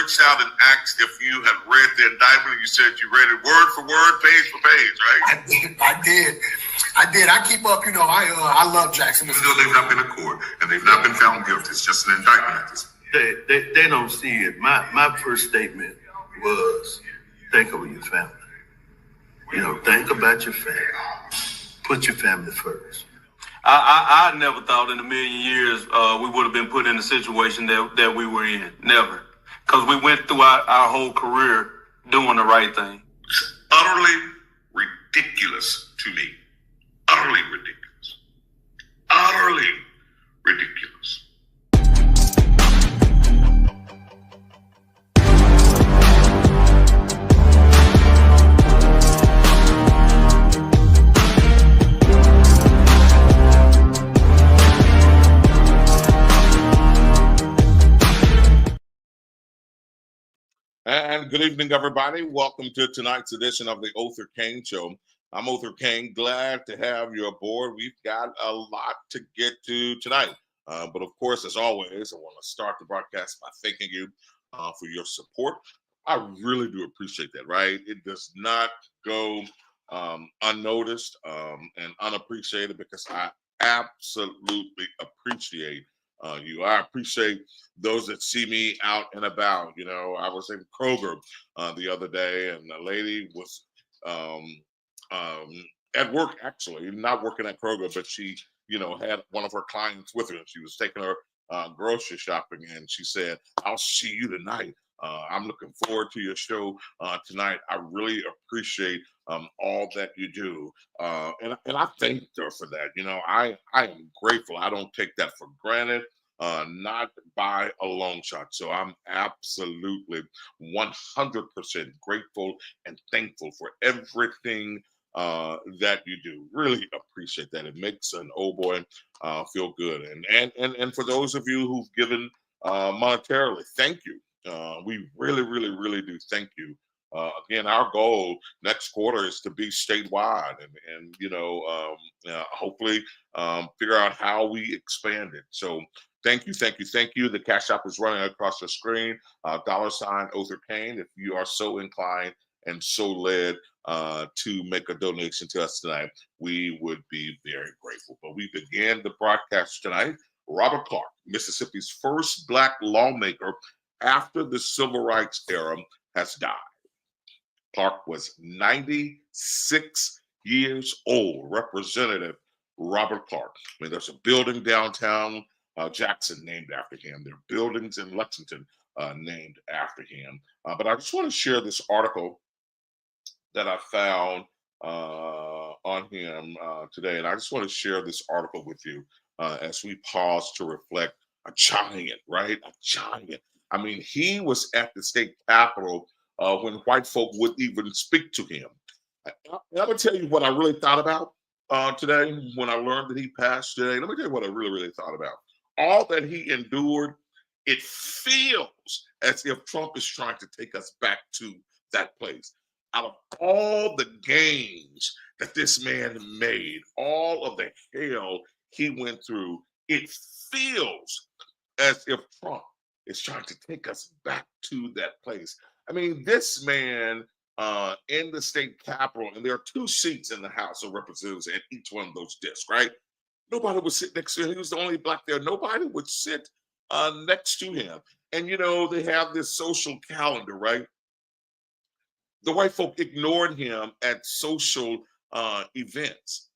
reached out and asked if you had read the indictment, and you said you read it word for word, page for page, right? I did. I keep up. I love Jackson. Even though they've not been in court and they've not been found guilty, it's just an indictment at this point. They don't see it. My first statement was, think of your family. Think about your family. Put your family first. I never thought in a million years we would have been put in the situation that we were in. Never. Because we went through our whole career doing the right thing. It's utterly ridiculous to me. Utterly ridiculous. Utterly ridiculous. And good evening, everybody. Welcome to tonight's edition of the Othor Cain Show. I'm Othor Cain. Glad to have you aboard. We've got a lot to get to tonight. But of course, as always, I want to start the broadcast by thanking you for your support. I really do appreciate that, right? It does not go unnoticed and unappreciated because I absolutely appreciate you. I appreciate those that see me out and about. I was in Kroger the other day, and a lady was at work, actually, not working at Kroger, but she, had one of her clients with her, and she was taking her grocery shopping, and she said, "I'll see you tonight. I'm looking forward to your show tonight. I really appreciate all that you do." And I thanked her for that. I am grateful. I don't take that for granted, not by a long shot. So I'm absolutely 100% grateful and thankful for everything that you do. Really appreciate that. It makes an old boy feel good. And for those of you who've given monetarily, thank you. We really, really, really do thank you. Again, our goal next quarter is to be statewide and hopefully figure out how we expand it. So thank you. The Cash App is running across the screen, $ Othor Cain. If you are so inclined and so led to make a donation to us tonight, we would be very grateful. But we began the broadcast tonight. Robert Clark, Mississippi's first Black lawmaker after the Civil Rights era, has died. Clark was 96 years old. Representative Robert Clark. I mean, there's a building downtown Jackson named after him. There are buildings in Lexington named after him. But I just want to share this article that I found on him today. And I just want to share this article with you as we pause to reflect. A giant, right? A giant. I mean, he was at the state capitol when white folk would even speak to him. I'm going to tell you what I really thought about today when I learned that he passed today. Let me tell you what I really, really thought about. All that he endured, it feels as if Trump is trying to take us back to that place. Out of all the gains that this man made, all of the hell he went through, it feels as if Trump is trying to take us back to that place. I mean, this man in the state capitol, and there are 2 seats in the House of Representatives at each one of those desks, right? Nobody would sit next to him. He was the only Black there. Nobody would sit next to him. And, they have this social calendar, right? The white folk ignored him at social events.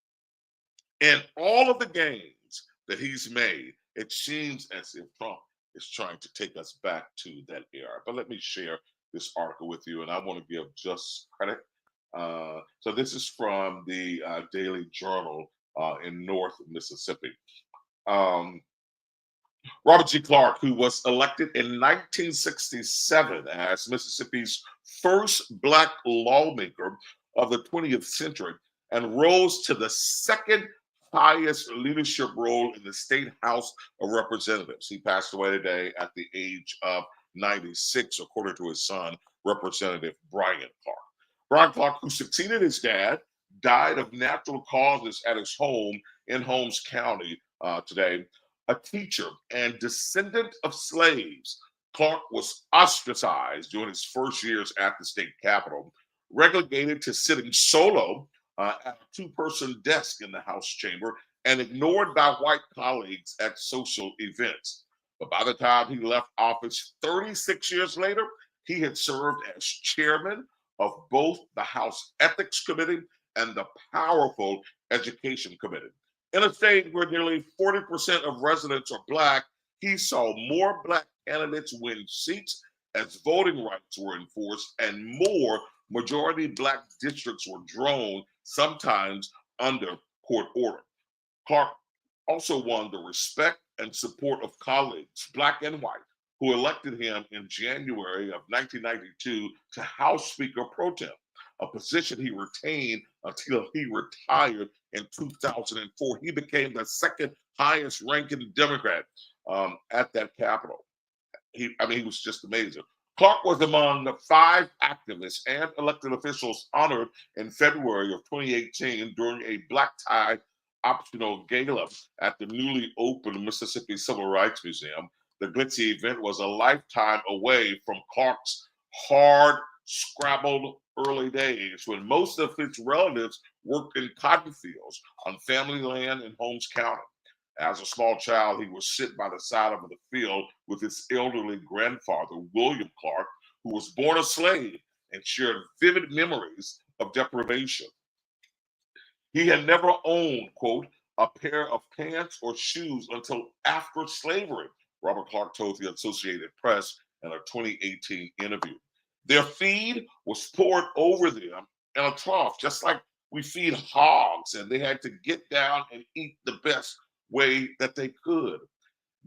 And all of the gains that he's made, it seems as if Trump is trying to take us back to that era. But let me share this article with you, and I want to give just credit. So this is from the Daily Journal in North Mississippi. Robert G. Clark, who was elected in 1967 as Mississippi's first Black lawmaker of the 20th century, and rose to the second highest leadership role in the state House of Representatives. He passed away today at the age of 96, according to his son, Representative Brian Clark. Brian Clark, who succeeded his dad, died of natural causes at his home in Holmes County today. A teacher and descendant of slaves Clark was ostracized during his first years at the state capitol, relegated to sitting solo at a two-person desk in the House chamber, and ignored by white colleagues at social events. But by the time he left office 36 years later, he had served as chairman of both the House Ethics Committee and the powerful Education Committee. In a state where nearly 40% of residents are Black, he saw more Black candidates win seats as voting rights were enforced and more majority Black districts were drawn, sometimes under court order. Clark also won the respect and support of colleagues, Black and white, who elected him in January of 1992 to House Speaker pro tem, a position he retained until he retired in 2004. He became the second highest ranking Democrat at that Capitol. He was just amazing. Clark was among the 5 activists and elected officials honored in February of 2018 during a black tie optional gala at the newly opened Mississippi Civil Rights Museum. The glitzy event was a lifetime away from Clark's hard, scrabbled early days when most of his relatives worked in cotton fields on family land in Holmes County. As a small child, he would sit by the side of the field with his elderly grandfather, William Clark, who was born a slave and shared vivid memories of deprivation. He had never owned, quote, a pair of pants or shoes until after slavery, Robert Clark told the Associated Press in a 2018 interview. Their feed was poured over them in a trough, just like we feed hogs, and they had to get down and eat the best way that they could.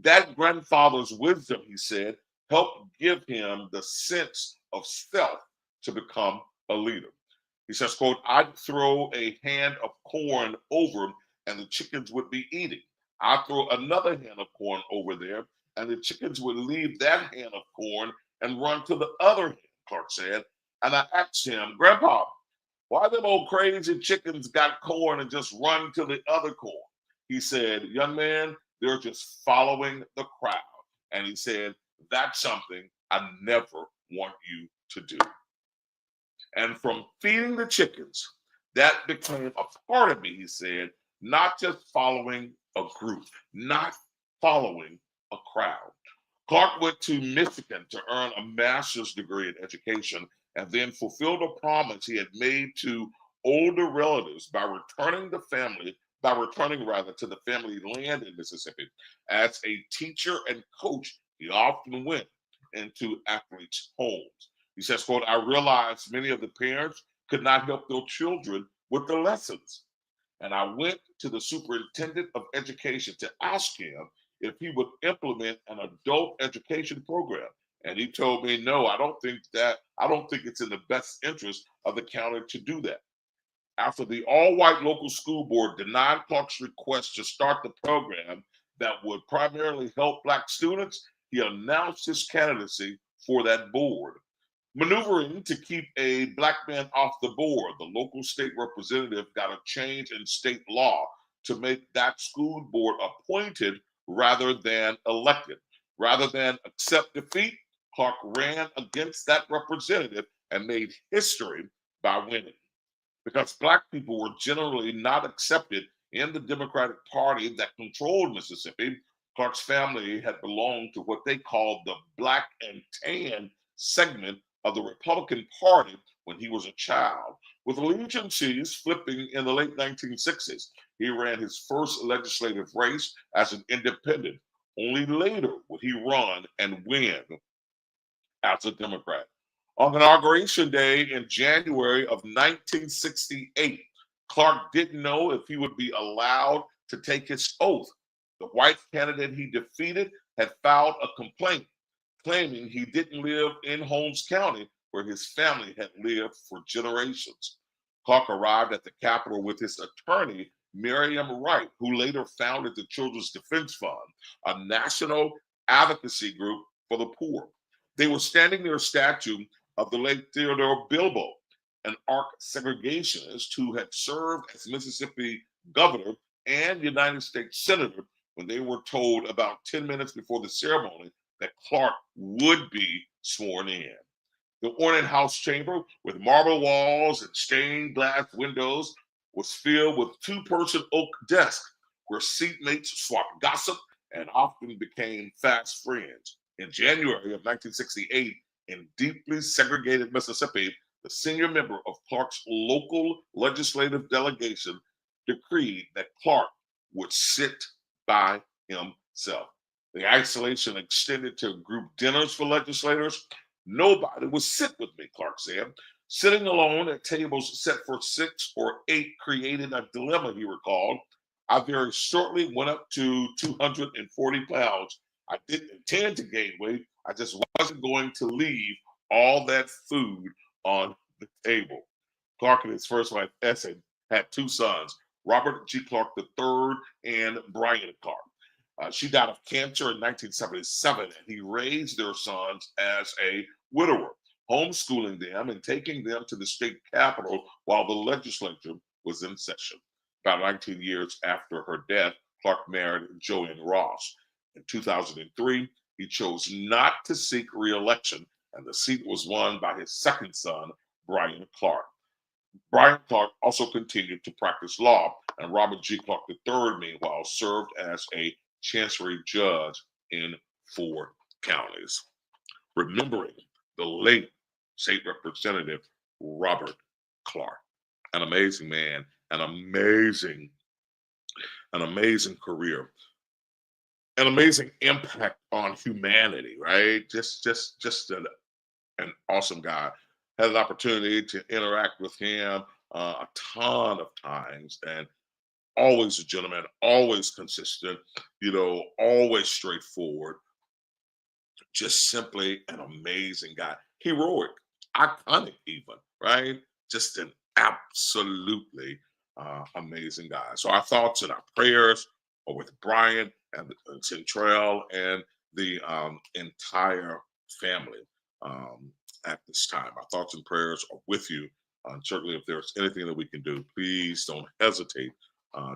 That grandfather's wisdom, he said, helped give him the sense of self to become a leader. He says, quote, I'd throw a hand of corn over and the chickens would be eating. I'd throw another hand of corn over there and the chickens would leave that hand of corn and run to the other hand, Clark said. And I asked him, Grandpa, why them old crazy chickens got corn and just run to the other corn? He said, young man, they're just following the crowd. And he said, that's something I never want you to do. And from feeding the chickens, that became a part of me, he said, not just following a group, not following a crowd. Clark went to Michigan to earn a master's degree in education and then fulfilled a promise he had made to older relatives by returning to the family land in Mississippi. As a teacher and coach, he often went into athletes' homes. He says, quote, I realized many of the parents could not help their children with the lessons. And I went to the superintendent of education to ask him if he would implement an adult education program. And he told me, no, I don't think it's in the best interest of the county to do that. After the all-white local school board denied Clark's request to start the program that would primarily help Black students, he announced his candidacy for that board. Maneuvering to keep a Black man off the board, the local state representative got a change in state law to make that school board appointed rather than elected. Rather than accept defeat, Clark ran against that representative and made history by winning. Because Black people were generally not accepted in the Democratic Party that controlled Mississippi, Clark's family had belonged to what they called the Black and Tan segment of the Republican Party when he was a child. With allegiances flipping in the late 1960s, he ran his first legislative race as an independent. Only later would he run and win as a Democrat. On Inauguration Day in January of 1968, Clark didn't know if he would be allowed to take his oath. The white candidate he defeated had filed a complaint claiming he didn't live in Holmes County where his family had lived for generations. Clark arrived at the Capitol with his attorney, Miriam Wright, who later founded the Children's Defense Fund, a national advocacy group for the poor. They were standing near a statue of the late Theodore Bilbo, an ARC segregationist who had served as Mississippi governor and United States senator when they were told about 10 minutes before the ceremony that Clark would be sworn in. The ornate house chamber, with marble walls and stained glass windows, was filled with two-person oak desks where seatmates swapped gossip and often became fast friends. In January of 1968, in deeply segregated Mississippi, the senior member of Clark's local legislative delegation decreed that Clark would sit by himself. The isolation extended to group dinners for legislators. Nobody would sit with me, Clark said. Sitting alone at tables set for 6 or 8 created a dilemma, he recalled. I very shortly went up to 240 pounds. I didn't intend to gain weight. I just wasn't going to leave all that food on the table. Clark and his first wife, Essen, had 2 sons, Robert G. Clark III and Brian Clark. She died of cancer in 1977, and he raised their sons as a widower, homeschooling them and taking them to the state capitol while the legislature was in session. About 19 years after her death, Clark married Joanne Ross. In 2003, he chose not to seek re-election, and the seat was won by his second son, Brian Clark. Brian Clark also continued to practice law, and Robert G. Clark III, meanwhile, served as a chancery judge in 4 counties. Remembering the late state representative Robert Clark, an amazing man, an amazing career, an amazing impact on humanity, right? Just an awesome guy. Had an opportunity to interact with him a ton of times, and always a gentleman, always consistent, always straightforward. Just simply an amazing guy. Heroic, iconic even, right? Just an absolutely amazing guy. So our thoughts and our prayers are with Brian and Centrell and the entire family at this time. Our thoughts and prayers are with you. Certainly, if there's anything that we can do, please don't hesitate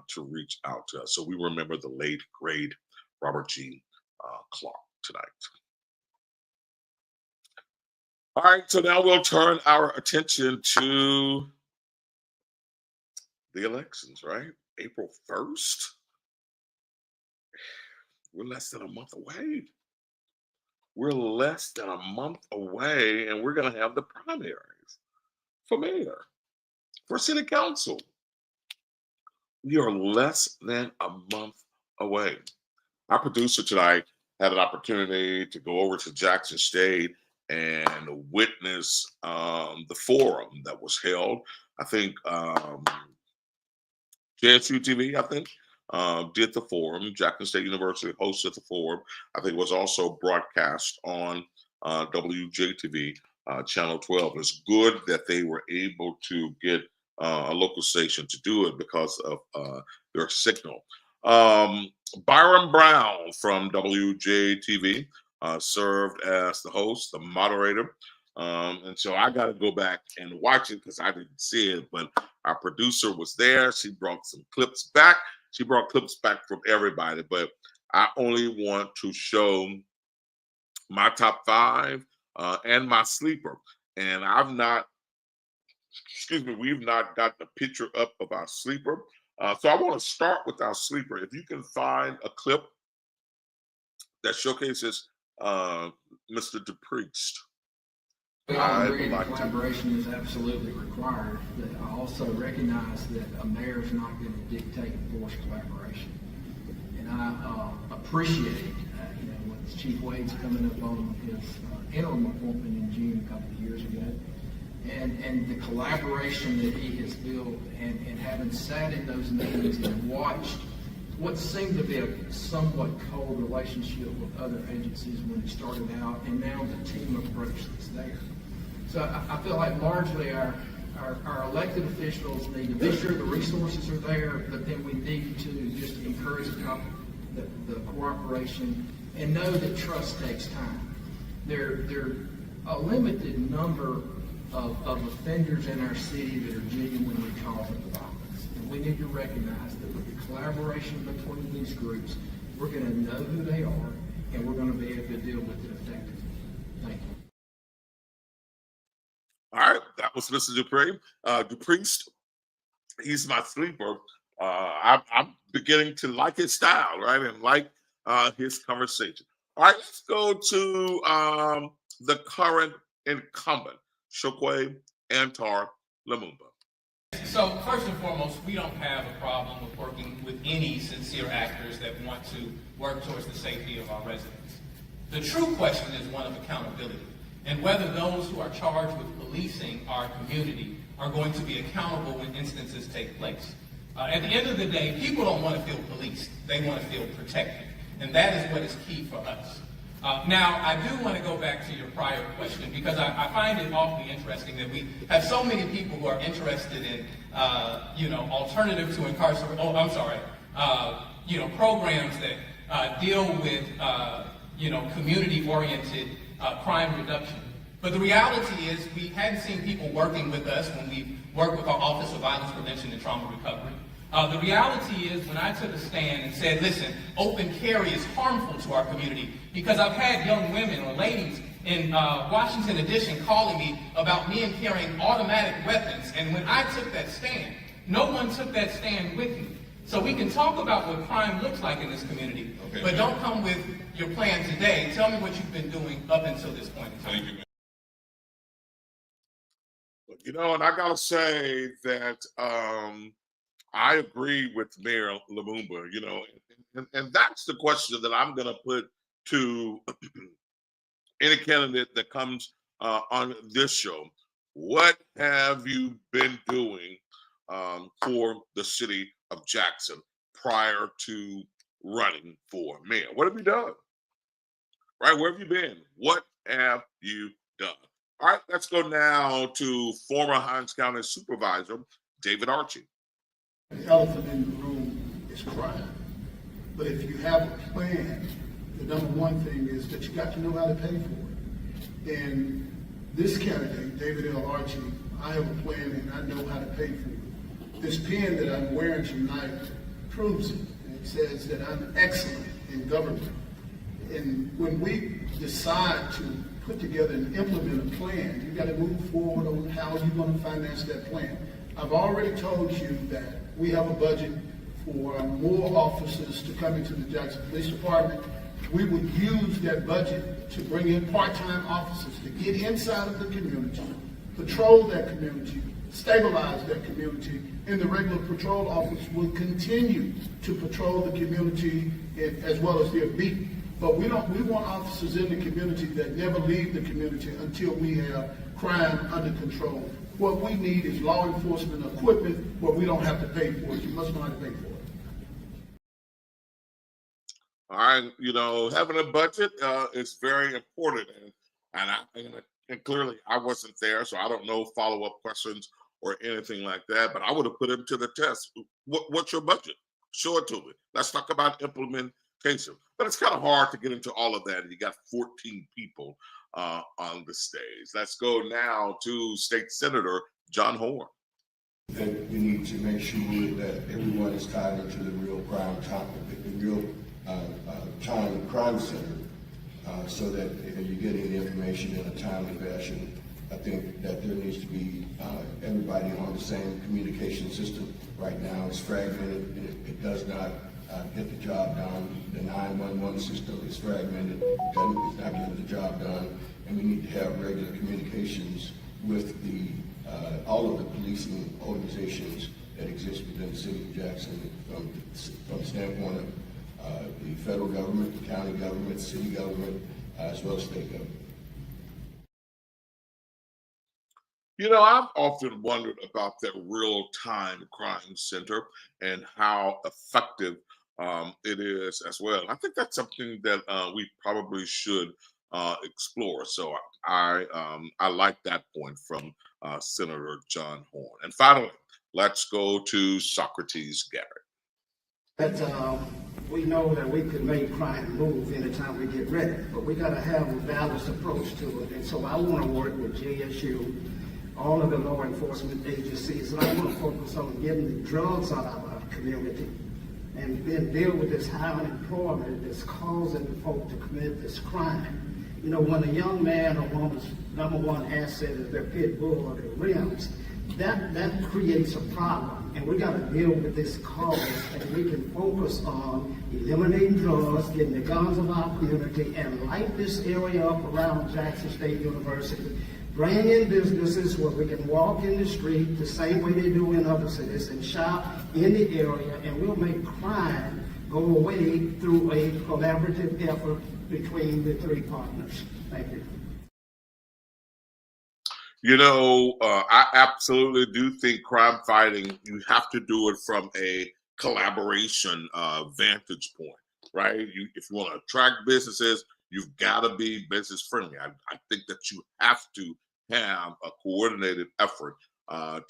to reach out to us. So we remember the late, great Robert G. Clark tonight. All right, so now we'll turn our attention to the elections, right? April 1st. We're less than a month away. We're less than a month away, and we're going to have the primaries for mayor, for city council. We are less than a month away. Our producer tonight had an opportunity to go over to Jackson State and witness the forum that was held. I think JSU TV, did the forum. Jackson State University hosted the forum. I think it was also broadcast on WJTV, Channel 12. It's good that they were able to get a local station to do it because of their signal. Byron Brown from WJTV served as the host, the moderator. And so I got to go back and watch it because I didn't see it, but our producer was there. She brought some clips back. She brought clips back from everybody, but I only want to show my top 5 and my sleeper. And we've not gotten a picture up of our sleeper. So I want to start with our sleeper. If you can find a clip that showcases Mr. DePriest. I agree collaboration is absolutely required, but I also recognize that a mayor is not going to dictate and force collaboration. And I appreciate, with Chief Wade's coming up on his interim appointment in June a couple of years ago, and the collaboration that he has built, and having sat in those meetings and watched what seemed to be a somewhat cold relationship with other agencies when he started out, and now the team approach that's there. So I feel like largely our elected officials need to be sure the resources are there, but then we need to just encourage the cooperation and know that trust takes time. There are a limited number of offenders in our city that are genuinely causing violence. And we need to recognize that with the collaboration between these groups, we're going to know who they are, and we're going to be able to deal with it effectively. Thank you. All right, that was Mr. Dupriest. He's my sleeper. I'm beginning to like his style, right, and like his conversation. All right, let's go to the current incumbent, Chokwe Antar Lumumba. So first and foremost, we don't have a problem with working with any sincere actors that want to work towards the safety of our residents. The true question is one of accountability, and whether those who are charged with policing our community are going to be accountable when instances take place. At the end of the day, people don't want to feel policed. They want to feel protected, and that is what is key for us. Now, I do want to go back to your prior question, because I find it awfully interesting that we have so many people who are interested in, alternative to incarceration. Programs that deal with, community-oriented crime reduction. But the reality is, we hadn't seen people working with us when we worked with our Office of Violence Prevention and Trauma Recovery. The reality is, when I took a stand and said, listen, open carry is harmful to our community, because I've had young women or ladies in Washington Edition calling me about men carrying automatic weapons, and when I took that stand, no one took that stand with me. So we can talk about what crime looks like in this community, but don't come with your plan today. Tell me what you've been doing up until this point in time. Thank you, man. And I gotta say that I agree with Mayor Lumumba, and that's the question that I'm gonna put to any candidate that comes on this show. What have you been doing for the city of Jackson prior to running for mayor? What have you done? Right? Where have you been? What have you done? All right, let's go now to former Hinds County Supervisor David Archie. The elephant in the room is crime. But if you have a plan, the number one thing is that you got to know how to pay for it. And this candidate, David L. Archie, I have a plan and I know how to pay for it. This pen that I'm wearing tonight proves it. And it says that I'm excellent in government. And when we decide to put together and implement a plan, you got to move forward on how you're going to finance that plan. I've already told you that we have a budget for more officers to come into the Jackson Police Department. We would use that budget to bring in part-time officers to get inside of the community, patrol that community, stabilize that community, and the regular patrol officers will continue to patrol the community as well as their beat. But we want officers in the community that never leave the community until we have crime under control. What we need is law enforcement equipment where we don't have to pay for it. You must know how to pay for it. All right, having a budget is very important, and clearly I wasn't there, so I don't know follow-up questions or anything like that. But I would have put him to the test. What's your budget? Show it to me. Let's talk about implementation. But it's kind of hard to get into all of that, and you got 14 people on the stage. Let's go now to State Senator John Horn. That we need to make sure that everyone is tied into the real crime topic, the real time crime center, so that you're getting the information in a timely fashion. I think that there needs to be everybody on the same communication system. Right now it's fragmented, and it does not get the job done. The 911 system is fragmented, it's not getting the job done, and we need to have regular communications with all of the policing organizations that exist within the city of Jackson, from the standpoint of the federal government, the county government, city government, as well as state government. I've often wondered about that real-time crime center and how effective it is as well. I think that's something that we probably should explore. So I like that point from Senator John Horn. And finally, let's go to Socrates Garrett. That we know that we can make crime move anytime we get ready, but we got to have a balanced approach to it. And so I want to work with JSU, all of the law enforcement agencies, and I want to focus on getting the drugs out of our community and then deal with this high unemployment that's causing the folk to commit this crime. You know, when a young man or woman's number one asset is their pit bull or their rims, that creates a problem, and we got to deal with this cause, and we can focus on eliminating drugs, getting the guns of our community, and light this area up around Jackson State University. Bring in businesses where we can walk in the street the same way they do in other cities and shop in the area, and we'll make crime go away through a collaborative effort between the three partners. Thank you. You know, I absolutely do think crime fighting, you have to do it from a collaboration vantage point, right? If you want to attract businesses, you've got to be business friendly. I think that you have to have a coordinated effort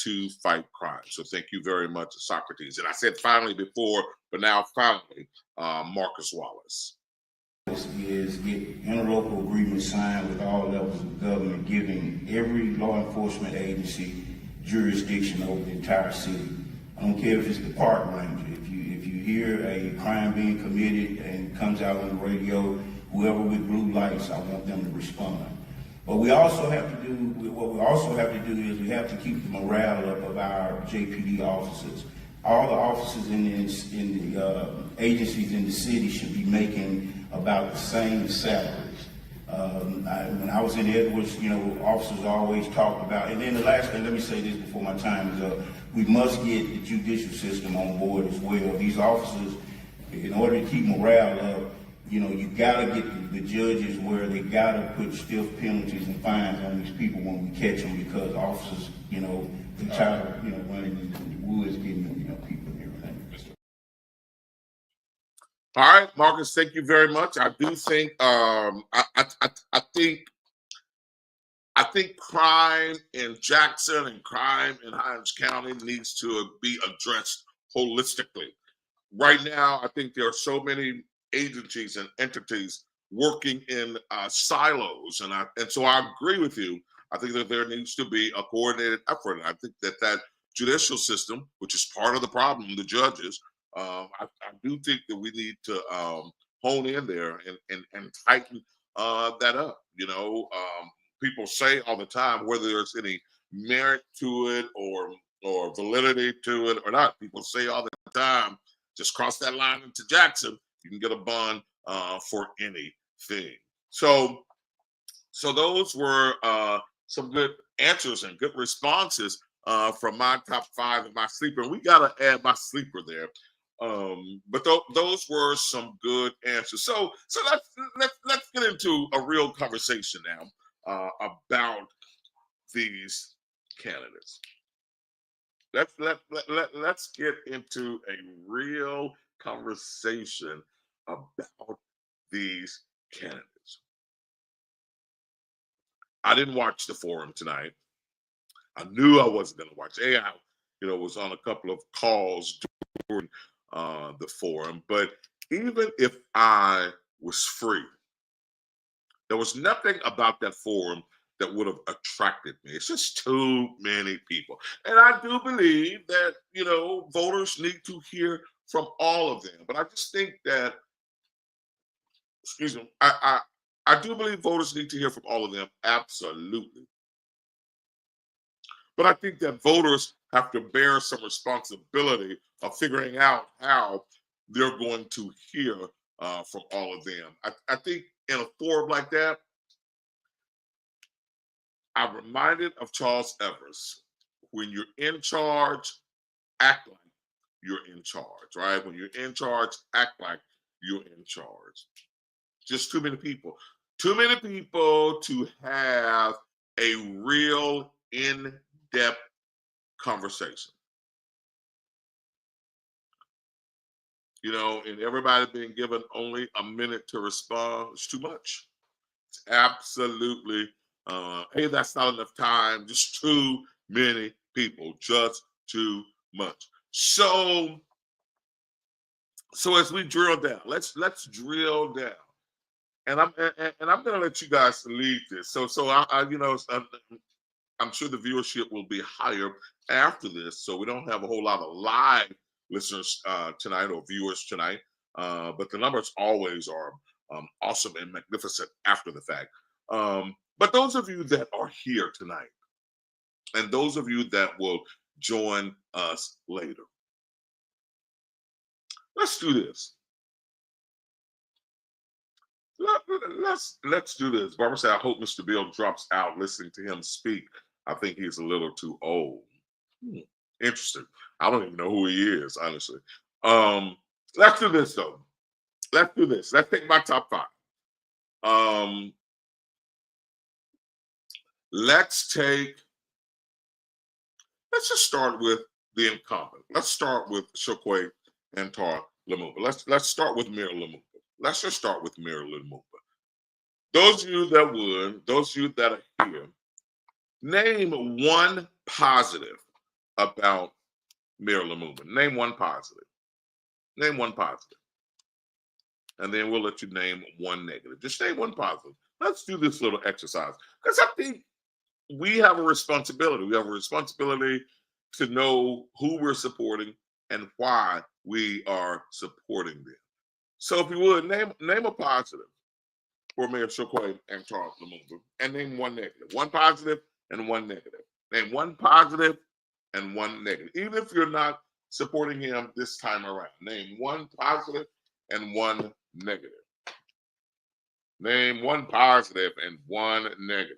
to fight crime. So thank you very much, Socrates. And I said finally before, but now finally, Marcus Wallace. Is get interlocal agreements signed with all levels of government, giving every law enforcement agency jurisdiction over the entire city. I don't care if it's the park ranger. If you hear a crime being committed and it comes out on the radio, whoever with blue lights, I want them to respond. But we also have to do is we have to keep the morale up of our JPD officers. All the officers in the agencies in the city should be making about the same salaries. When I was in Edwards, you know, officers always talked about, and then the last thing, let me say this before my time is up, we must get the judicial system on board as well. These officers, in order to keep morale up, you know, you gotta get the judges where they gotta put stiff penalties and fines on these people when we catch them, because officers, you know, they tired of, you know, running in the woods getting, you know, people and everything. All right, Marcus, thank you very much. I do think I think crime in Jackson and crime in Hinds County needs to be addressed holistically. Right now, I think there are so many agencies and entities working in silos, and so I agree with you. I think that there needs to be a coordinated effort. And I think that judicial system, which is part of the problem, the judges, I do think that we need to hone in there and tighten that up. You know, people say all the time, whether there's any merit to it or validity to it or not, people say all the time, just cross that line into Jackson, you can get a bond for anything. So those were some good answers and good responses from my top five and my sleeper. We got to add my sleeper there. But those were some good answers. So let's get into a real conversation now about these candidates. Let's get into a real conversation about these candidates. I didn't watch the forum tonight. I knew I wasn't going to watch it. I, was on a couple of calls during the forum, but even if I was free, there was nothing about that forum that would have attracted me. It's just too many people. And I do believe that, voters need to hear from all of them. But I just think that, I do believe voters need to hear from all of them, absolutely. But I think that voters have to bear some responsibility of figuring out how they're going to hear from all of them. I think in a forum like that, I'm reminded of Charles Evers. When you're in charge, act like you're in charge, right? When you're in charge, act like you're in charge. Just too many people. Too many people to have a real in-depth conversation. And everybody being given only a minute to respond, it's too much. It's absolutely, hey, that's not enough time. Just too many people, just too much. So as we drill down, let's drill down. And I'm going to let you guys lead this. So I'm sure the viewership will be higher after this, so we don't have a whole lot of live listeners tonight or viewers tonight. But the numbers always are awesome and magnificent after the fact. But those of you that are here tonight, and those of you that will join us later, let's do this. Let's do this. Barbara said, I hope Mr. Bill drops out listening to him speak. I think he's a little too old. Interesting. I don't even know who he is, honestly. Let's do this though. Let's do this. Let's take my top 5. Let's just start with the incumbent. Let's start with Chokwe and Othor Lumumba. Let's start with Mayor Lumumba. Let's just start with Mayor Lumumba. Those of you that would, those of you that are here, name one positive about Mayor Lumumba. Name one positive. Name one positive. And then we'll let you name one negative. Just name one positive. Let's do this little exercise. Because I think we have a responsibility. We have a responsibility to know who we're supporting and why we are supporting them. So if you would, name a positive for Mayor Chokwe and Othor Lumumba, and name one negative. One positive and one negative. Name one positive and one negative. Even if you're not supporting him this time around, name one positive and one negative. Name one positive and one negative.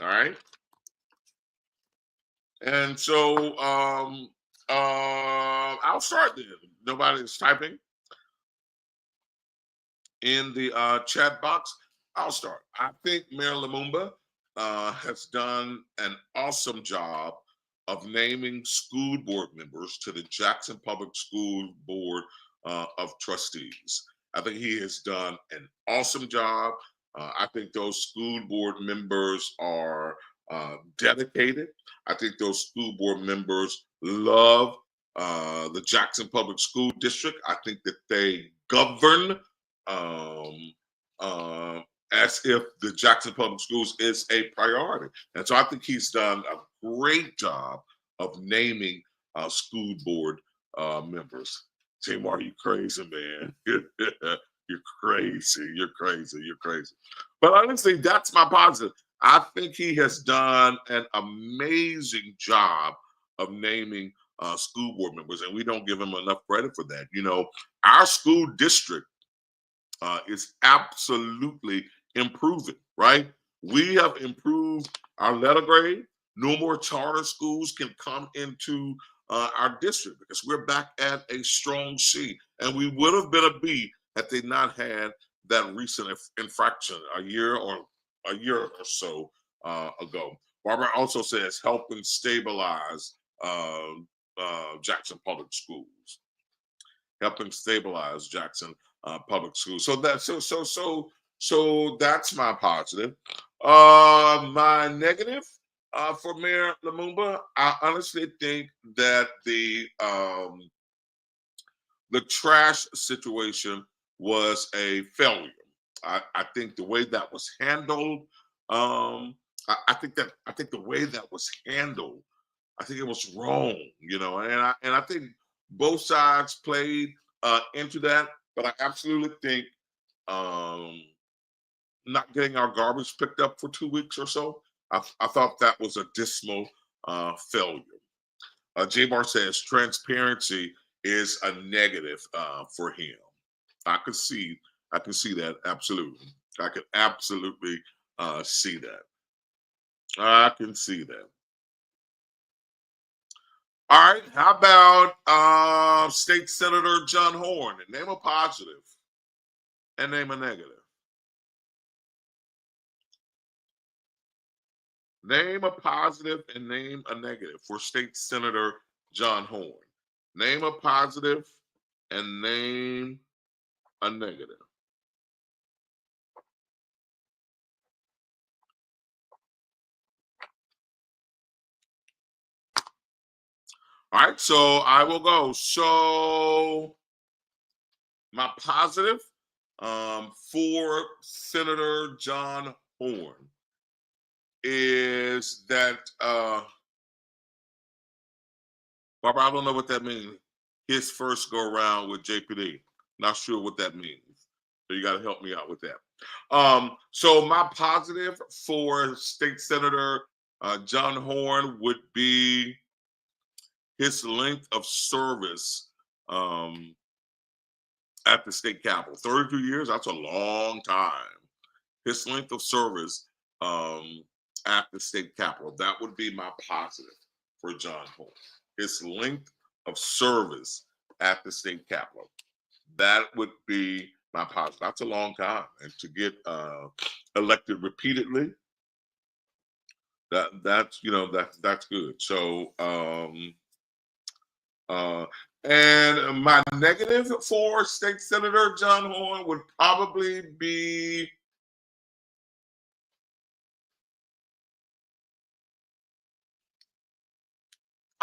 All right. And so I'll start then. Nobody's typing in the chat box. I'll start. I think Mayor Lumumba has done an awesome job of naming school board members to the Jackson Public School Board of Trustees. I think he has done an awesome job. I think those school board members are dedicated. I think those school board members love the Jackson Public School District. I think that they govern as if the Jackson Public Schools is a priority. And so I think he's done a great job of naming school board members. Tamar, you crazy, man. You're crazy. You're crazy. You're crazy. But honestly, that's my positive. I think he has done an amazing job of naming school board members, and we don't give him enough credit for that. You know, our school district is absolutely improving, right? We have improved our letter grade. No more charter schools can come into our district because we're back at a strong C. And we would have been a B had they not had that recent infraction a year or so ago. Barbara also says helping stabilize Jackson Public Schools. Helping stabilize Jackson Public Schools. So that's my positive. My negative for Mayor Lumumba, I honestly think that the trash situation was a failure. I think the way that was handled, I think the way that was handled, I think it was wrong, you know, and I think both sides played into that, but I absolutely think not getting our garbage picked up for 2 weeks or so, I thought that was a dismal failure. J-Bar says transparency is a negative for him. I can see that, absolutely. I can absolutely see that. I can see that. All right, how about State Senator John Horn? Name a positive and name a negative. Name a positive and name a negative for State Senator John Horn. Name a positive and name a negative. All right, so I will go. So my positive for Senator John Horn is that Barbara, I don't know what that means. his first go around with JPD. Not sure what that means. So you got to help me out with that. So my positive for State Senator John Horn would be his length of service at the state capitol. 32 years, that's a long time. His length of service at the state capitol, that would be my positive for John Horn. His length of service at the state capitol. That would be my positive. That's a long time. And to get elected repeatedly, that's good. So and my negative for State Senator John Horn would probably be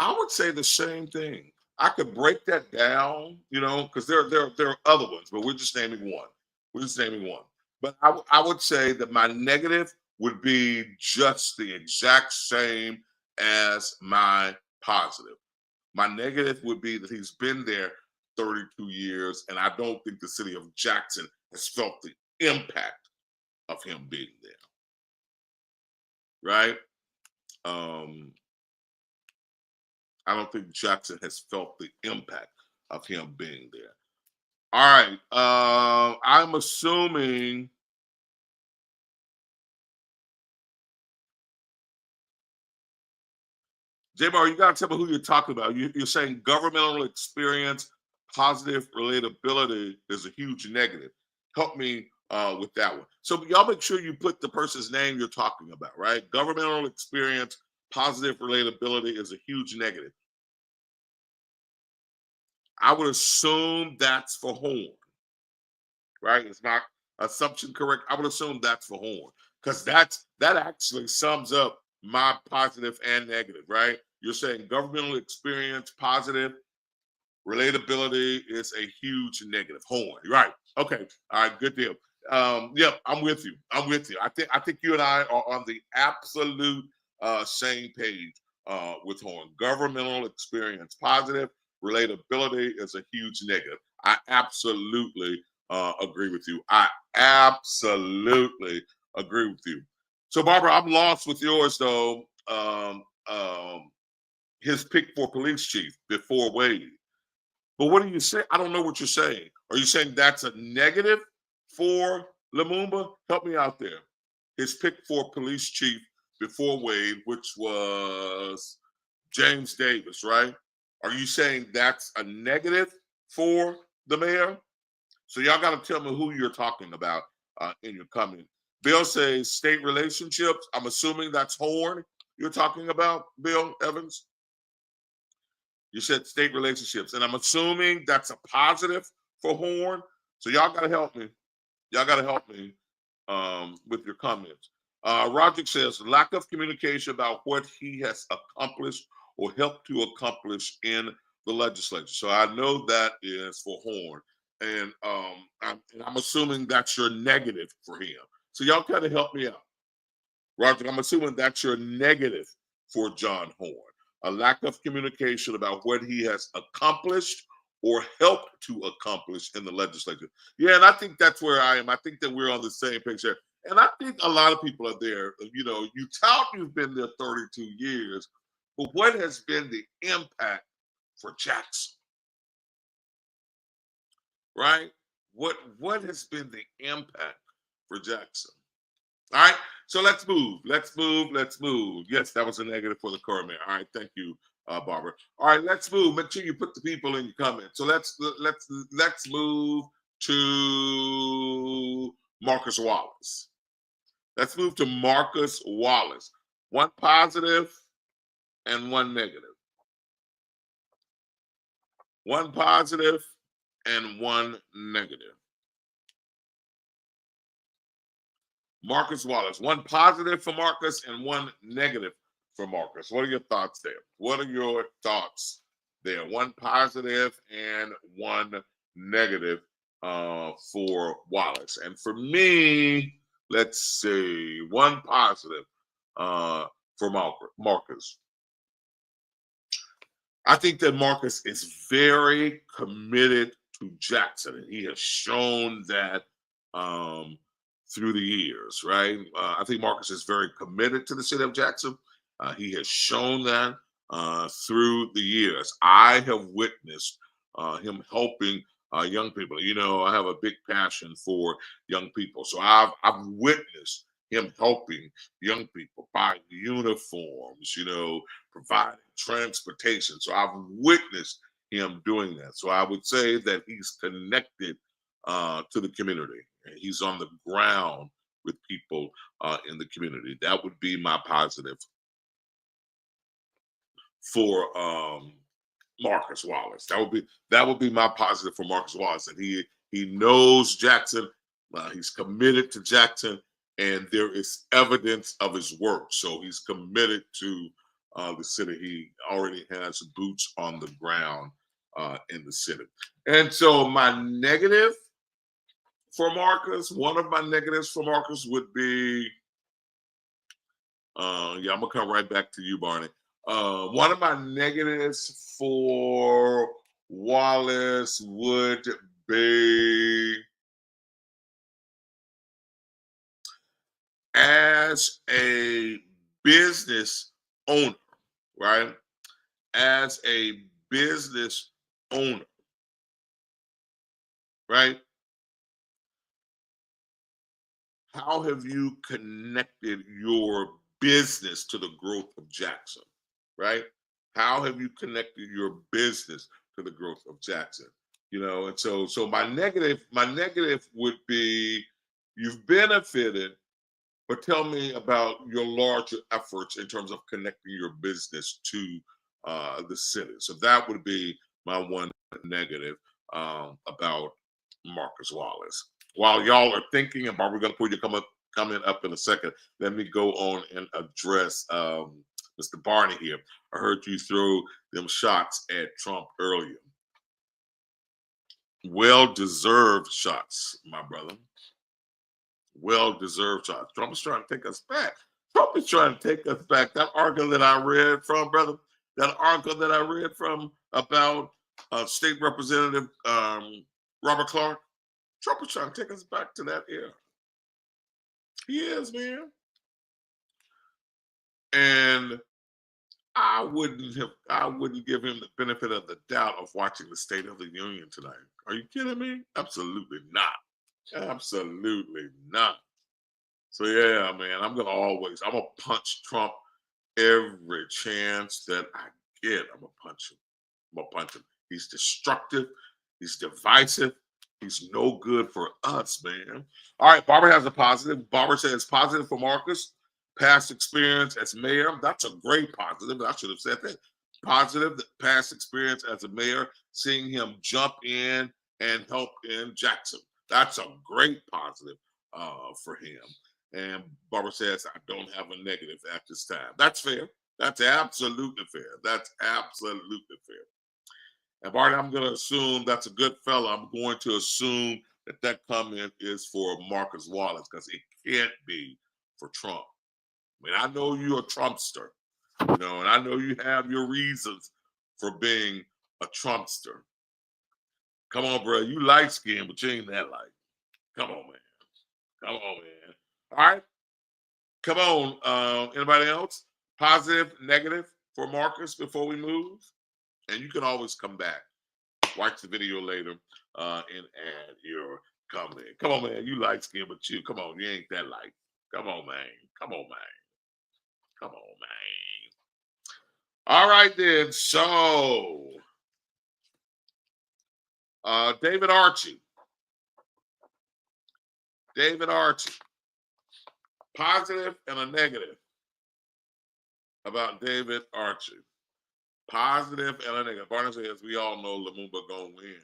I would say the same thing. I could break that down, because there are other ones, but we're just naming one. But I would say that my negative would be just the exact same as my positive. My negative would be that he's been there 32 years, and I don't think the city of Jackson has felt the impact of him being there. Right? I don't think Jackson has felt the impact of him being there. All right. I'm assuming J-Bar, you got to tell me who you're talking about. You're saying governmental experience, positive relatability is a huge negative. Help me with that one. So y'all make sure you put the person's name you're talking about, right? Governmental experience, positive relatability is a huge negative. I would assume that's for Horn, right? Is my assumption correct? I would assume that's for Horn because that actually sums up my positive and negative, right? You're saying governmental experience, positive, relatability is a huge negative. Horn, right? Okay, all right, good deal. Yep, I'm with you. I think you and I are on the absolute same page with Horn. Governmental experience, positive, relatability is a huge negative. I absolutely agree with you. So, Barbara, I'm lost with yours though. His pick for police chief before Wade. But what do you say? I don't know what you're saying. Are you saying that's a negative for Lumumba? Help me out there. His pick for police chief before Wade, which was James Davis, right? Are you saying that's a negative for the mayor? So y'all got to tell me who you're talking about in your comment. Bill says state relationships. I'm assuming that's Horn you're talking about, Bill Evans. You said state relationships, and I'm assuming that's a positive for Horn. So y'all got to help me. With your comments. Roger says lack of communication about what he has accomplished or helped to accomplish in the legislature. So I know that is for Horn, and I'm assuming that's your negative for him. So y'all kind of help me out. Roger, I'm assuming that's your negative for John Horn. A lack of communication about what he has accomplished or helped to accomplish in the legislature. Yeah, and I think that's where I am. I think that we're on the same page there. And I think a lot of people are there. You tout you've been there 32 years, but what has been the impact for Jackson? Right? What has been the impact for Jackson? All right, so let's move. Yes, that was a negative for the current mayor. All right, thank you, Barbara. All right, let's move. Make sure you put the people in your comments. So let's move to Marcus Wallace. Let's move to Marcus Wallace. One positive and one negative. One positive and one negative. Marcus Wallace, one positive for Marcus and one negative for Marcus. What are your thoughts there? One positive and one negative for Wallace. And for me, let's see, one positive for Marcus. I think that Marcus is very committed to Jackson, and he has shown that through the years, right? I think Marcus is very committed to the city of Jackson. He has shown that through the years. I have witnessed him helping young people. You know, I have a big passion for young people, so I've witnessed him helping young people buy uniforms, you know, providing transportation. So I've witnessed him doing that. So I would say that he's connected to the community. He's on the ground with people in the community. That would be my positive for Marcus Wallace. That would be my positive for Marcus Wallace. And he knows Jackson. He's committed to Jackson, and there is evidence of his work. So he's committed to the city. He already has boots on the ground in the city. And so my negative for Marcus, one of my negatives for Marcus would be, I'm gonna come right back to you, Barney. One of my negatives for Wallace would be, as a business owner, right? As a business owner, right? How have you connected your business to the growth of Jackson, right? How have you connected your business to the growth of Jackson? You know, and so my negative would be, you've benefited, but tell me about your larger efforts in terms of connecting your business to the city. So that would be my one negative about Marcus Wallace. While y'all are thinking, and Barbara, going to put your comment up in a second, let me go on and address Mr. Barney here. I heard you throw them shots at Trump earlier. Well-deserved shots, my brother. Well-deserved shots. Trump is trying to take us back. Trump is trying to take us back. That article that I read from, brother, that article that I read from about State Representative Robert Clark, Trump is trying to take us back to that era. He is, man. And I wouldn't give him the benefit of the doubt of watching the State of the Union tonight. Are you kidding me? Absolutely not. Absolutely not. So yeah, man, I'm gonna punch Trump every chance that I get. I'm gonna punch him. He's destructive. He's divisive. He's no good for us, man. All right, Barbara has a positive. Barbara says positive for Marcus. Past experience as mayor. That's a great positive. I should have said that. Positive, past experience as a mayor, seeing him jump in and help in Jackson. That's a great positive for him. And Barbara says, I don't have a negative at this time. That's fair. That's absolutely fair. That's absolutely fair. And Barney, I'm going to assume that's a good fella. I'm going to assume that comment is for Marcus Wallace, because it can't be for Trump. I mean, I know you're a Trumpster, you know, and I know you have your reasons for being a Trumpster. Come on, bro. You light-skinned, but you ain't that light. Come on, man. Come on, man. All right. Come on. Anybody else? Positive, negative for Marcus before we move? And you can always come back, watch the video later, and add your comment. Come on, man. You light-skinned, but you, come on. You ain't that light. Come on, man. Come on, man. Come on, man. All right, then. So, David Archie. David Archie. Positive and a negative about David Archie. Positive and a negative. Barney says, we all know Lumumba gonna win.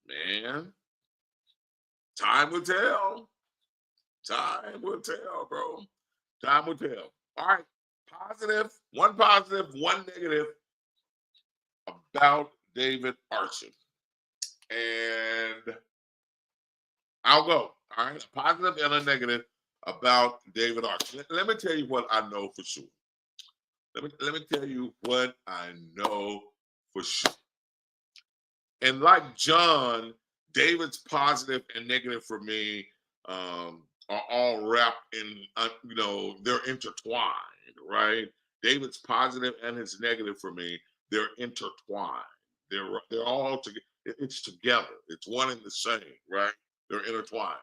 Man, time will tell. Time will tell, bro. Time will tell. All right. Positive, one negative about David Archie. And I'll go. All right. A positive and a negative about David Archie. Let me tell you what I know for sure. Let me tell you what I know for sure. And like John, David's positive and negative for me are all wrapped in, they're intertwined, right? David's positive and his negative for me, they're intertwined. They're all together. It's together. It's one and the same, right? They're intertwined.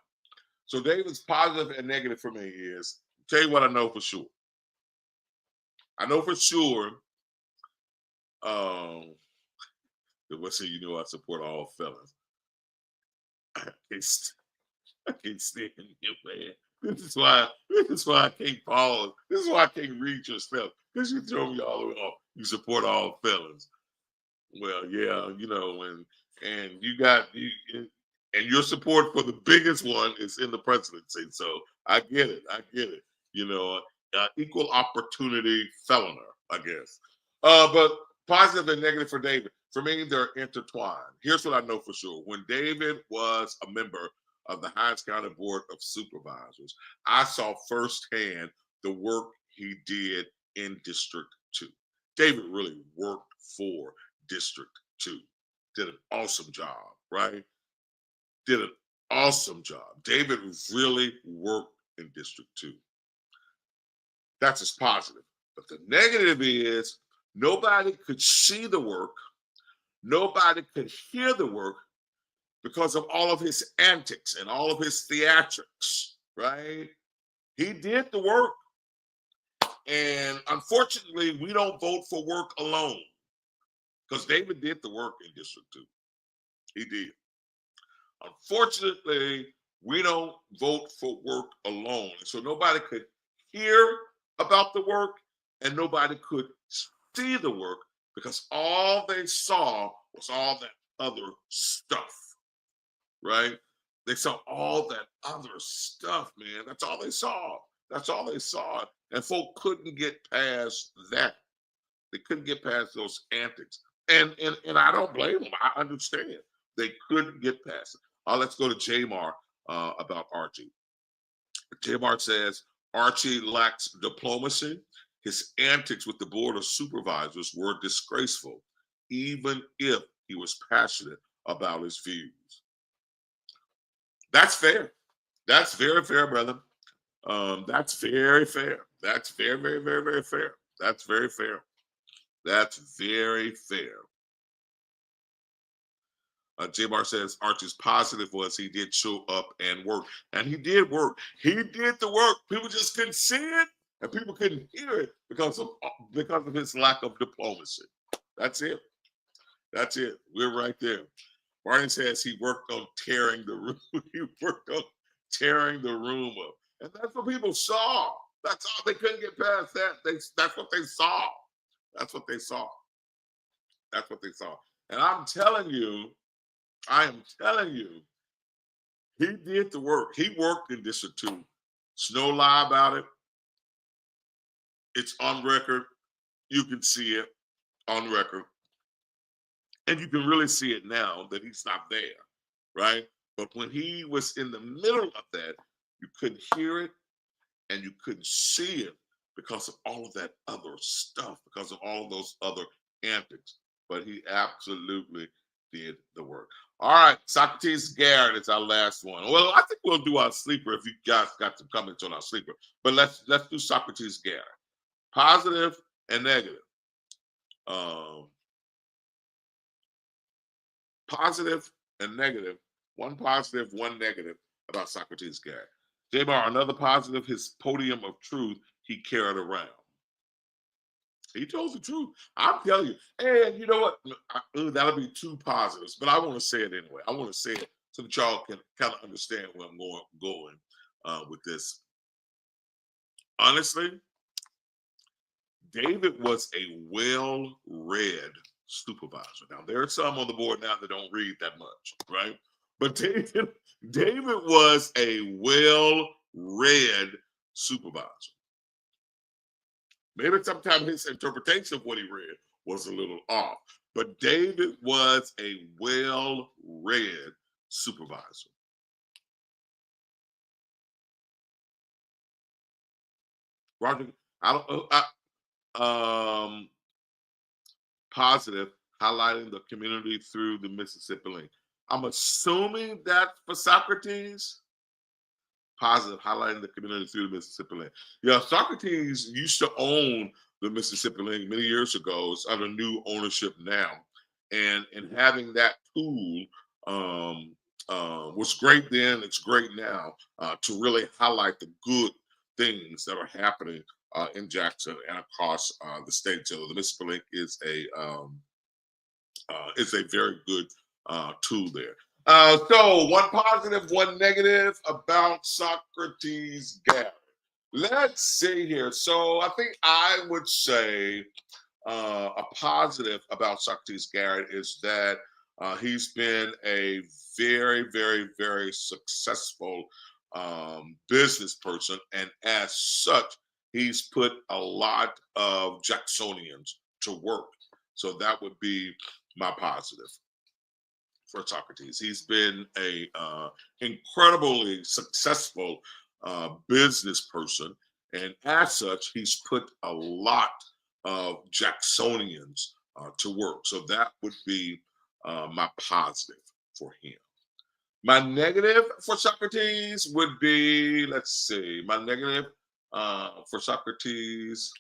So David's positive and negative for me is, tell you what I know for sure. I know for sure, let's say I support all fellas. I can't stand you, man. This is why I can't pause. This is why I can't read your stuff. Because you throw me all the way off. You support all fellas. Well, yeah, and and your support for the biggest one is in the presidency. So I get it. Equal opportunity felloner, I guess. But positive and negative for David. For me, they're intertwined. Here's what I know for sure. When David was a member of the Hinds County Board of Supervisors, I saw firsthand the work he did in District 2. David really worked for District 2. Did an awesome job, right? Did an awesome job. David really worked in District 2. That's his positive. But the negative is nobody could see the work. Nobody could hear the work because of all of his antics and all of his theatrics, right? He did the work. And unfortunately, we don't vote for work alone because David did the work in District 2. He did. Unfortunately, we don't vote for work alone. So nobody could hear about the work and nobody could see the work because all they saw was all that other stuff, right? They saw all that other stuff, man. That's all they saw. That's all they saw. And folk couldn't get past that. They couldn't get past those antics. And I don't blame them. I understand. They couldn't get past it. Let's go to Jamar about Archie. Jamar says, Archie lacks diplomacy. His antics with the Board of Supervisors were disgraceful, even if he was passionate about his views. That's fair. That's very fair, brother. That's very fair. That's very, very, very, very fair. That's very fair. That's very fair. Jamar says Archie's positive was he did show up and work. And he did work. He did the work. People just couldn't see it and people couldn't hear it because of his lack of diplomacy. That's it. That's it. We're right there. Martin says he worked on tearing the room. He worked on tearing the room up. And that's what people saw. That's all. They couldn't get past that. That's what they saw. That's what they saw. That's what they saw. And I'm telling you, I am telling you, he did the work. He worked in District 2. There's no lie about it. It's on record. You can see it on record. And you can really see it now that he's not there, right? But when he was in the middle of that, you couldn't hear it and you couldn't see it because of all of that other stuff, because of all of those other antics. But he absolutely did the work. All right, Socrates Garrett is our last one. Well, I think we'll do our sleeper if you guys got some comments on our sleeper. But let's do Socrates Garrett. Positive and negative. Positive and negative. One positive, one negative about Socrates Garrett. Jamar, another positive, his podium of truth he carried around. He told the truth. I'm telling you. And you know what? That'll be two positives, but I want to say it anyway. I want to say it so that y'all can kind of understand where I'm going with this. Honestly, David was a well-read supervisor. Now, there are some on the board now that don't read that much, right? But David was a well-read supervisor. Maybe sometimes his interpretation of what he read was a little off, but David was a well-read supervisor. Roger, Positive, highlighting the community through the Mississippi link. I'm assuming that for Socrates. Positive, highlighting the community through the Mississippi link. Yeah, Socrates used to own the Mississippi link many years ago. It's under new ownership now, and having that tool was great then. It's great now to really highlight the good things that are happening in Jackson and across the state. So the Mississippi link is a very good tool there. So one positive, one negative about Socrates Garrett. Let's see here. So I think I would say a positive about Socrates Garrett is that he's been a very, very, very successful business person, and as such, he's put a lot of Jacksonians to work. So that would be my positive for Socrates. He's been a incredibly successful business person, and as such, he's put a lot of Jacksonians to work. So that would be my positive for him. My negative for Socrates would be, let's see, my negative for Socrates.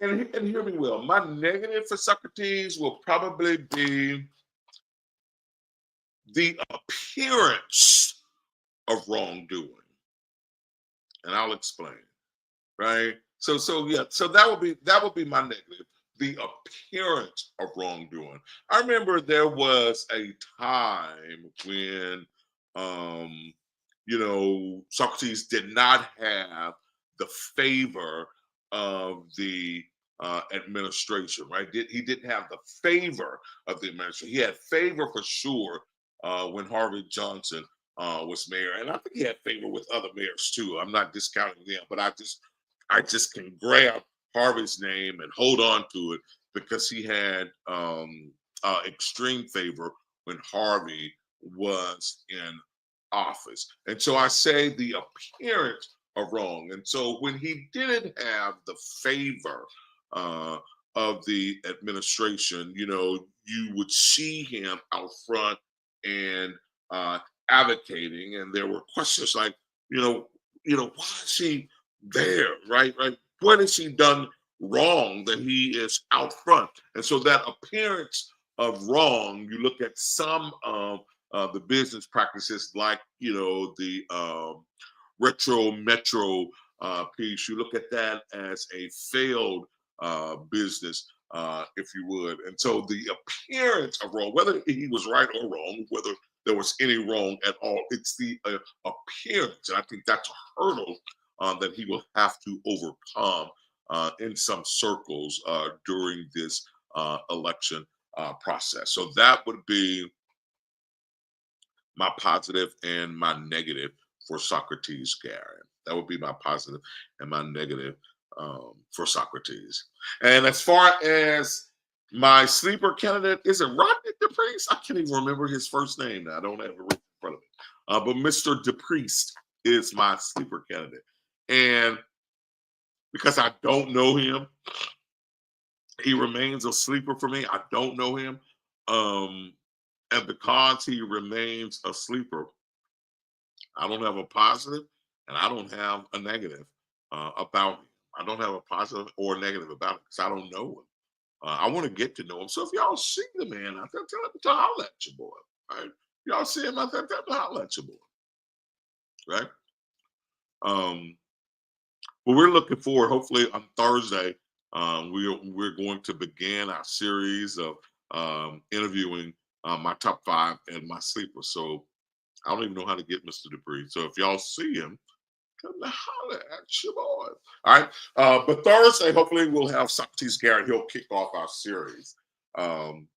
And hear me well, my negative for Socrates will probably be the appearance of wrongdoing. And I'll explain, right? So that would be my negative, the appearance of wrongdoing. I remember there was a time when Socrates did not have the favor of the administration, right? He didn't have the favor of the administration. He had favor for sure when Harvey Johnson was mayor, and I think he had favor with other mayors too. I'm not discounting them, but I just can grab Harvey's name and hold on to it because he had extreme favor when Harvey was in office. And so I say the appearance of wrong. And so when he didn't have the favor of the administration, you would see him out front and advocating. And there were questions like, why is he there, right? What has he done wrong that he is out front? And so that appearance of wrong, you look at some of the business practices like, the retro metro piece, you look at that as a failed business, if you would. And so the appearance of wrong, whether he was right or wrong, whether there was any wrong at all, it's the appearance. And I think that's a hurdle that he will have to overcome in some circles during this election process. So that would be my positive and my negative for Socrates Garrett. That would be my positive and my negative for Socrates. And as far as my sleeper candidate, is it Rodney DePriest? I can't even remember his first name now. I don't have it written in front of me. But Mr. DePriest is my sleeper candidate. And because I don't know him, he remains a sleeper for me. I don't know him. And because he remains a sleeper, I don't have a positive and I don't have a negative about him. I don't have a positive or negative about him because I don't know him. I want to get to know him. So if y'all see the man out there, tell him to holler at your boy. Right? Y'all see him out there, tell him to holler at your boy. Right? But we're looking forward, hopefully on Thursday, we're going to begin our series of interviewing my top 5 and my sleepers. So I don't even know how to get Mr. DePriest. So if y'all see him, come to holler at your boy. All right. But Thursday, hopefully, we'll have Socrates Garrett. He'll kick off our series, talking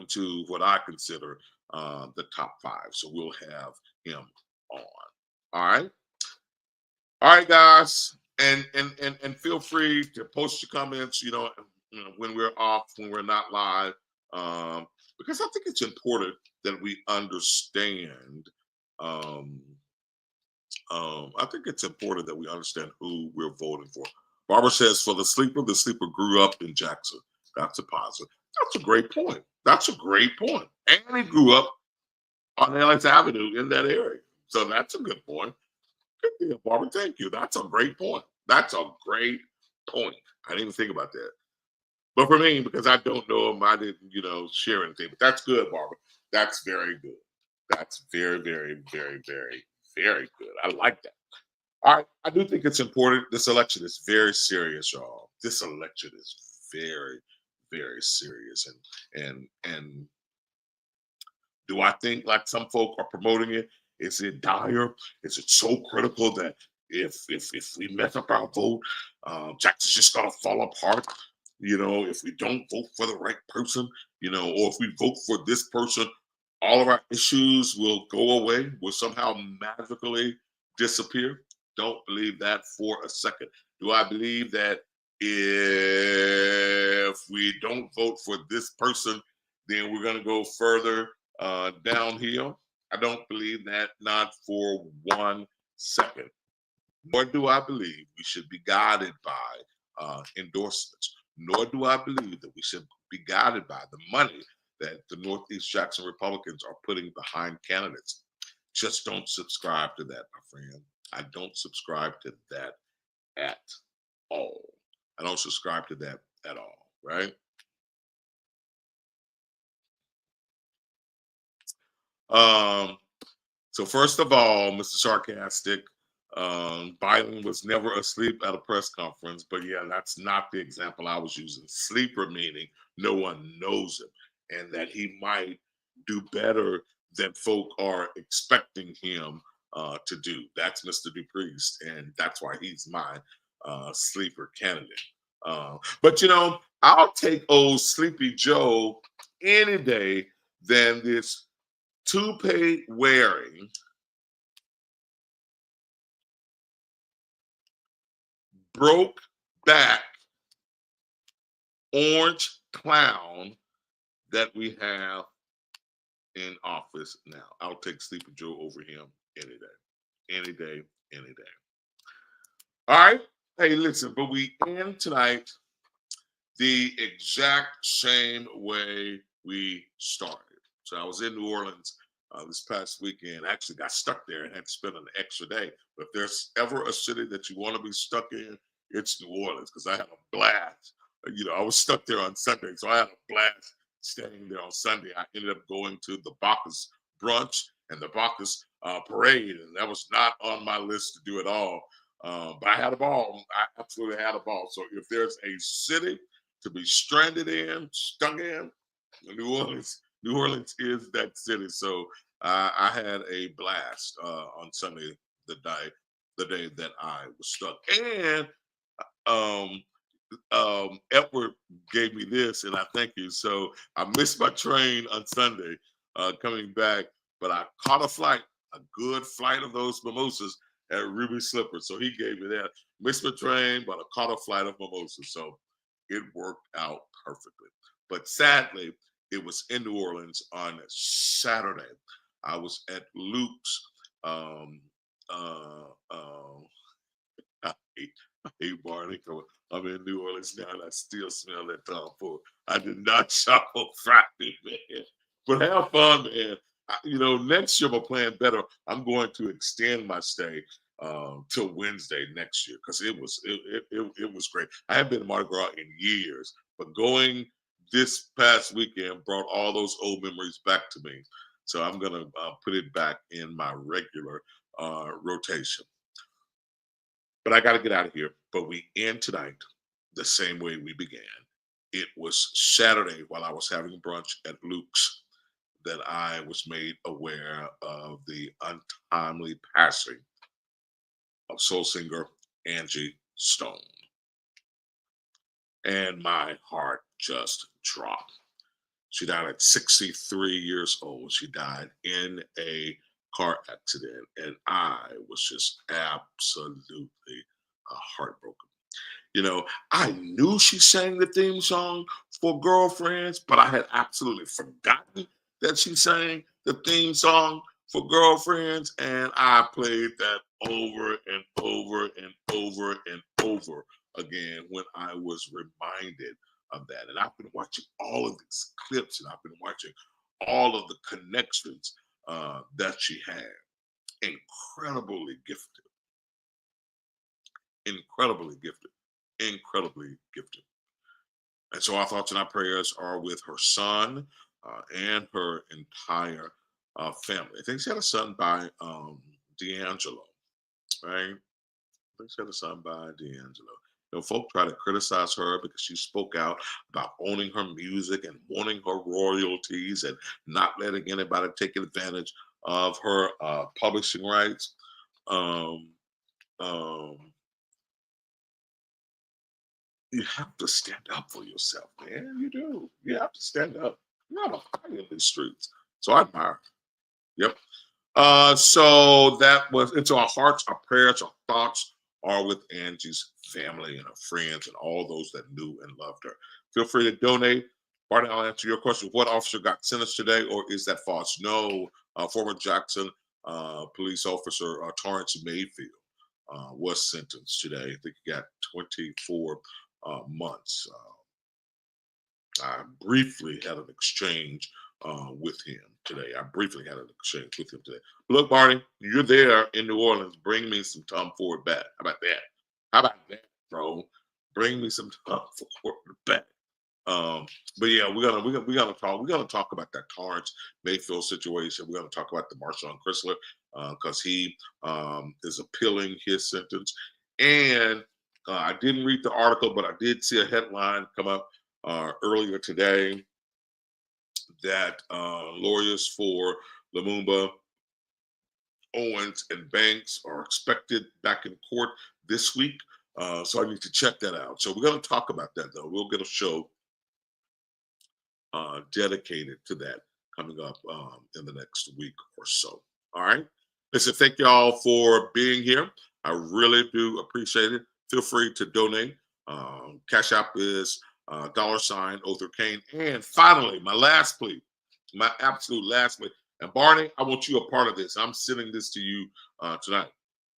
to what I consider the top 5. So we'll have him on. All right. All right, guys. And feel free to post your comments, when we're off, when we're not live. Because I think it's important that we understand I think it's important that we understand who we're voting for. Barbara says, for the sleeper grew up in Jackson. That's a positive. That's a great point. That's a great point. And he grew up on Ellis Avenue in that area. So that's a good point. Good deal, Barbara. Thank you. That's a great point. That's a great point. I didn't even think about that. But for me, because I don't know him, I didn't, share anything. But that's good, Barbara. That's very good. That's very, very, very, very, very good. I like that. All right. I do think it's important. This election is very serious, y'all. This election is very, very serious. And do I think like some folk are promoting it? Is it dire? Is it so critical that if we mess up our vote, Jackson's just gonna fall apart? If we don't vote for the right person, or if we vote for this person, all of our issues will go away, will somehow magically disappear. Don't believe that for a second. Do I believe that if we don't vote for this person, then we're going to go further downhill? I don't believe that, not for 1 second. Nor do I believe we should be guided by endorsements. Nor do I believe that we should be guided by the money that the Northeast Jackson Republicans are putting behind candidates. Just don't subscribe to that, my friend. I don't subscribe to that at all. I don't subscribe to that at all, right? So first of all, Mr. Sarcastic, Biden was never asleep at a press conference, but yeah, that's not the example I was using. Sleeper meaning no one knows him, and that he might do better than folk are expecting him to do. That's Mr. Dupriest, and that's why he's my sleeper candidate. But I'll take old Sleepy Joe any day than this toupee wearing, broke back orange clown that we have in office now. I'll take Sleepy Joe over him any day, any day, any day. All right. Hey, listen, but we end tonight the exact same way we started. So I was in New Orleans this past weekend. I actually got stuck there and had to spend an extra day. But if there's ever a city that you want to be stuck in, it's New Orleans, because I had a blast. I was stuck there on Sunday, so I had a blast staying there on Sunday. I ended up going to the Bacchus brunch and the Bacchus parade, and that was not on my list to do at all. But I had a ball. I absolutely had a ball. So if there's a city to be stranded in, stuck in, New Orleans is that city. So I had a blast on Sunday, the day that I was stuck. And Edward gave me this, and I thank you. So I missed my train on Sunday coming back, but I caught a good flight of those mimosas at Ruby Slipper. So he gave me that. Missed my train, but I caught a flight of mimosas. So it worked out perfectly. But sadly, it was in New Orleans on Saturday. I was at Luke's. I hate Barney. I'm in New Orleans now, and I still smell that Tom Ford. I did not shop on Friday, man. But have fun, man. Next year I'm playing better. I'm going to extend my stay till Wednesday next year, because it was great. I haven't been to Mardi Gras in years, but going this past weekend brought all those old memories back to me. So I'm gonna put it back in my regular rotation. But I got to get out of here. But we end tonight the same way we began. It was Saturday while I was having brunch at Luke's that I was made aware of the untimely passing of soul singer Angie Stone. And my heart just dropped. She died at 63 years old. She died in a car accident, and I was just absolutely heartbroken. I knew she sang the theme song for Girlfriends, but I had absolutely forgotten that she sang the theme song for girlfriends, and I played that over and over and over and over again when I was reminded of that. And I've been watching all of these clips, and I've been watching all of the connections that she had. Incredibly gifted. Incredibly gifted. Incredibly gifted. And so our thoughts and our prayers are with her son and her entire family. I think she had a son by D'Angelo, right? I think she had a son by D'Angelo. You know, folk try to criticize her because she spoke out about owning her music and wanting her royalties and not letting anybody take advantage of her publishing rights. You have to stand up for yourself, man. You do. You have to stand up. You have a fight in these streets. So I admire her. Yep. So that was, it's our hearts, our prayers, our thoughts are with Angie's family and her friends and all those that knew and loved her. Feel free to donate. Barney, I'll answer your question. What officer got sentenced today, or is that false? No, former Jackson police officer Torrance Mayfield was sentenced today. I think he got 24 months. I briefly had an exchange with him today. Look, Barney, you're there in New Orleans. Bring me some Tom Ford back. How about that? How about that, bro? Bring me some Tom Ford back. But yeah, we're gonna talk about that Torrance Mayfield situation. We're gonna talk about the Marshawn Chrysler because he is appealing his sentence. And I didn't read the article, but I did see a headline come up earlier today that lawyers for Lumumba, Owens, and Banks are expected back in court this week. So I need to check that out. So we're going to talk about that, though. We'll get a show dedicated to that coming up in the next week or so. All right. Listen, thank y'all for being here. I really do appreciate it. Feel free to donate. Cash App is $ Othor Cain. And finally, my last plea, my absolute last plea. And Barney, I want you a part of this. I'm sending this to you tonight.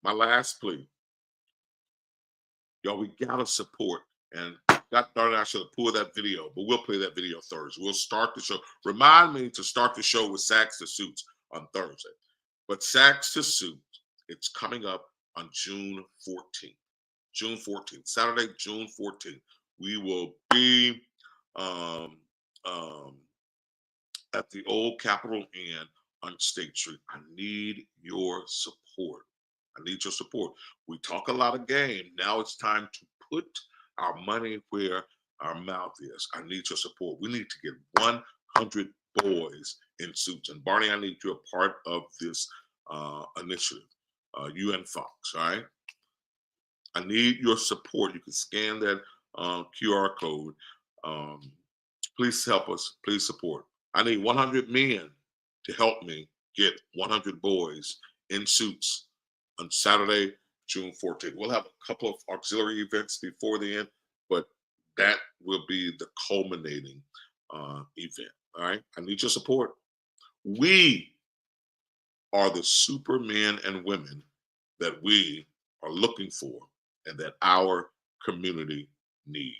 My last plea. Y'all, we gotta support. And God darn it, I should have pulled that video, but we'll play that video Thursday. We'll start the show. Remind me to start the show with Sacks to Suits on Thursday. But Sacks to Suits, it's coming up on June 14th. June 14th, Saturday, June 14th. We will be at the old Capitol Inn on State Street. I need your support. I need your support. We talk a lot of game. Now it's time to put our money where our mouth is. I need your support. We need to get 100 boys in suits. And Barney, I need you a part of this initiative. You and Fox, all right? I need your support. You can scan that QR code. Please help us. Please support. I need 100 men to help me get 100 boys in suits on Saturday, June 14th. We'll have a couple of auxiliary events before the end, but that will be the culminating event. All right. I need your support. We are the supermen and women that we are looking for and that our community needs.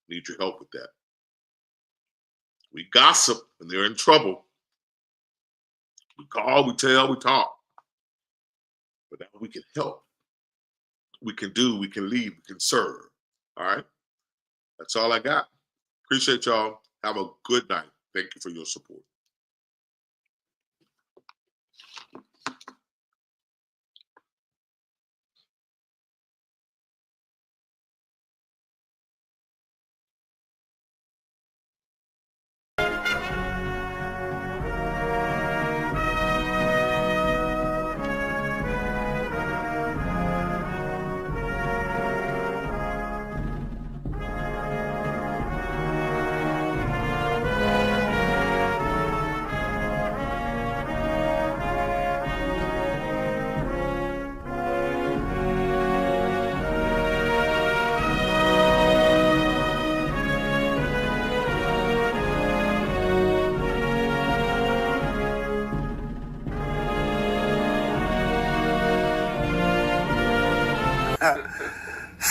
Need your help with that. We gossip and they're in trouble. We call, we tell, we talk. But now we can help. We can do, we can lead, we can serve. All right? That's all I got. Appreciate y'all. Have a good night. Thank you for your support.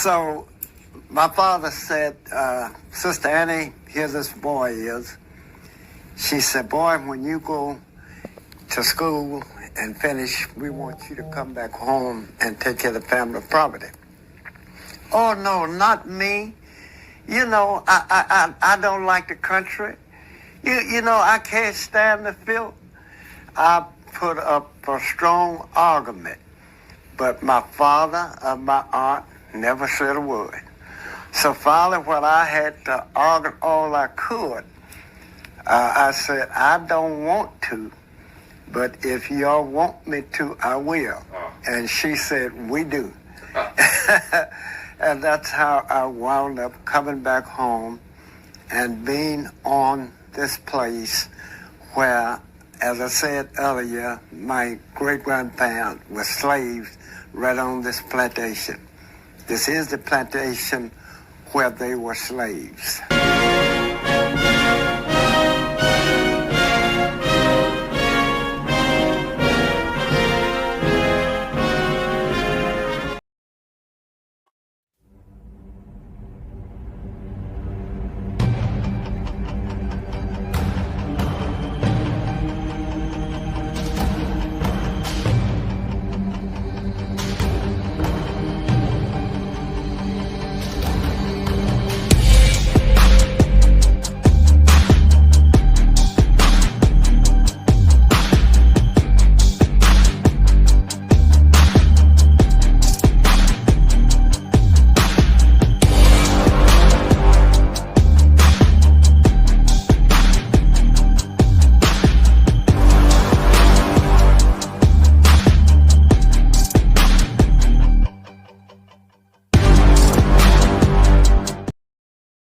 So my father said, Sister Annie, here this boy is. She said, boy, when you go to school and finish, we want you to come back home and take care of the family property. Oh, no, not me. You know, I don't like the country. You know, I can't stand the filth. I put up a strong argument. But my father and my aunt never said a word. So finally, when I had to argue all I could, I said, I don't want to, but if y'all want me to, I will. And she said, we do. And that's how I wound up coming back home and being on this place where, as I said earlier, my great-grandparents were slaves right on this plantation. This is the plantation where they were slaves.